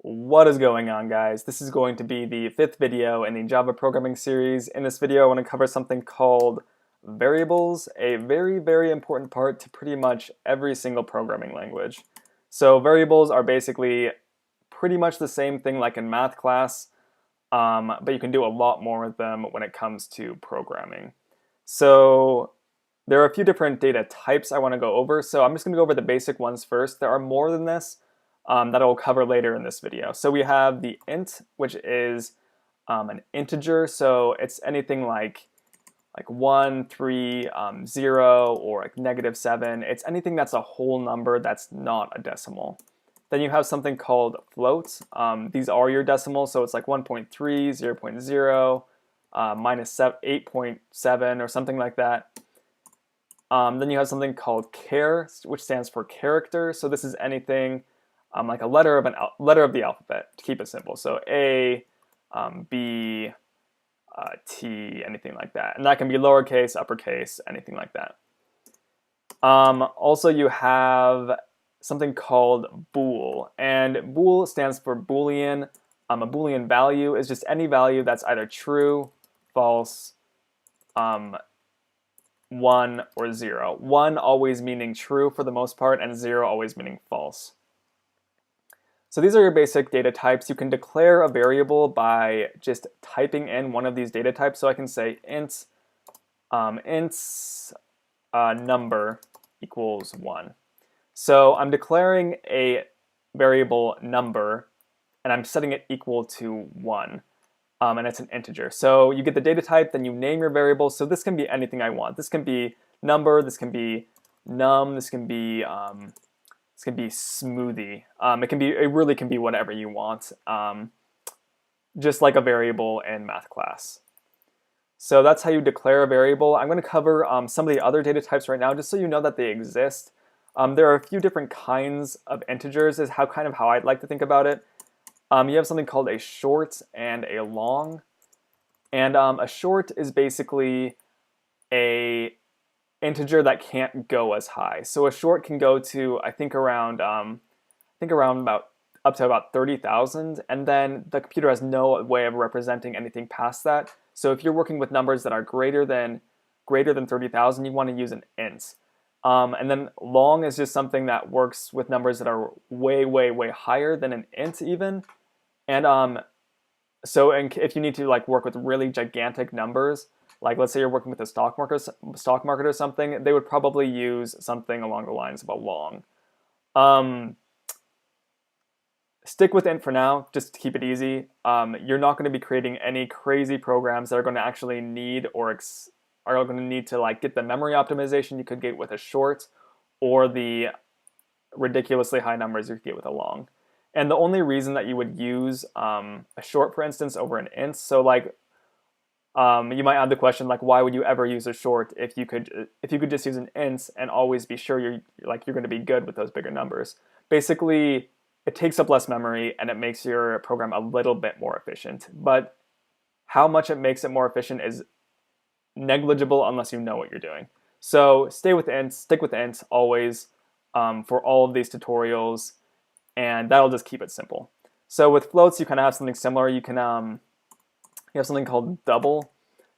What is going on, guys? This is going to be the fifth video in the Java programming series. In this video, I want to cover something called variables, a very important part to pretty much every single programming language. So variables are basically pretty much the same thing like in math class, but you can do a lot more with them when it comes to programming. So there are a few different data types I want to go over, so I'm just going to go over the basic ones first. There are more than this that I'll cover later in this video. So we have the int, which is an integer, so it's anything like 1, 3, 0, or like -7. It's anything that's a whole number that's not a decimal. Then you have something called floats. These are your decimals, so it's like 1.3, 0.0, minus 8.7, or something like that. Then you have something called char, which stands for character. So this is anything like a letter of the alphabet, to keep it simple. So A, B, T, anything like that. And that can be lowercase, uppercase, anything like that. Also, you have something called bool, and bool stands for boolean. A boolean value is just any value that's either true, false, 1, or 0. 1 always meaning true for the most part, and 0 always meaning false. So these are your basic data types. You can declare a variable by just typing in one of these data types. So I can say int number equals 1. So I'm declaring a variable number, and I'm setting it equal to 1. And it's an integer. So you get the data type, then you name your variable. So this can be anything I want. This can be number, this can be num, this can be smoothie. It really can be whatever you want, just like a variable in math class. So that's how you declare a variable. I'm going to cover some of the other data types right now, just so you know that they exist. There are a few different kinds of integers, is how I'd like to think about it. You have something called a short and a long. And a short is basically a integer that can't go as high. So a short can go to I think around about up to about 30,000, and then the computer has no way of representing anything past that. So if you're working with numbers that are greater than 30,000, you want to use an int. And then long is just something that works with numbers that are way higher than an int even. And if you need to work with really gigantic numbers, like let's say you're working with a stock market or something, they would probably use something along the lines of a long. Stick with int for now, just to keep it easy. You're not going to be creating any crazy programs that are going to actually need to get the memory optimization you could get with a short, or the ridiculously high numbers you could get with a long. And the only reason that you would use a short, for instance, over an int, so you might add the question, why would you ever use a short if you could just use an int and always be sure you're going to be good with those bigger numbers? Basically, it takes up less memory and it makes your program a little bit more efficient. But how much it makes it more efficient is negligible unless you know what you're doing. So stick with int always for all of these tutorials, and that'll just keep it simple. So with floats, you kind of have something similar. You can you have something called double.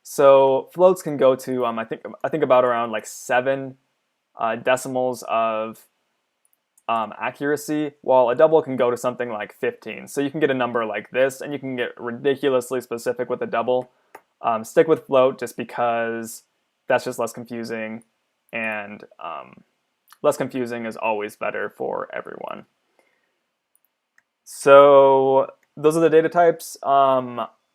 So floats can go to I think about around 7 decimals of accuracy, while a double can go to something like 15. So you can get a number like this, and you can get ridiculously specific with a double. Stick with float just because that's just less confusing, and less confusing is always better for everyone. So those are the data types.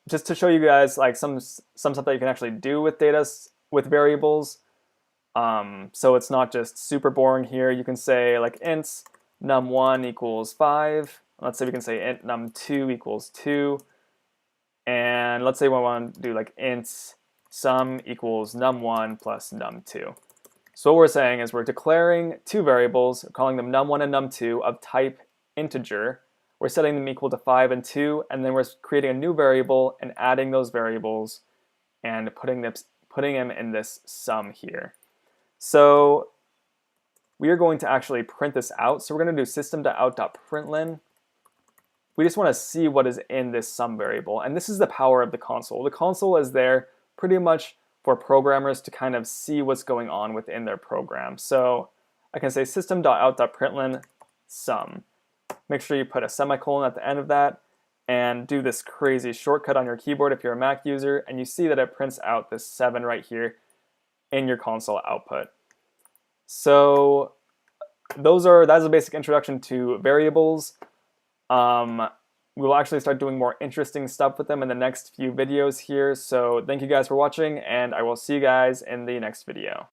Just to show you guys some stuff that you can actually do with with variables. So it's not just super boring here. You can say int num1 equals 5. Let's say we can say int num2 equals 2. And let's say we want to do int sum equals num1 plus num2. So what we're saying is we're declaring two variables, calling them num1 and num2 of type integer. We're setting them equal to 5 and 2, and then we're creating a new variable and adding those variables and putting them in this sum here. So we are going to actually print this out. So we're going to do system.out.println, we just want to see what is in this sum variable. And this is the power of the console. The console is there pretty much for programmers to kind of see what's going on within their program. So I can say system.out.println sum. Make sure you put a semicolon at the end of that and do this crazy shortcut on your keyboard if you're a Mac user, and you see that it prints out this 7 right here in your console output. So that's a basic introduction to variables. We'll actually start doing more interesting stuff with them in the next few videos here. So thank you guys for watching, and I will see you guys in the next video.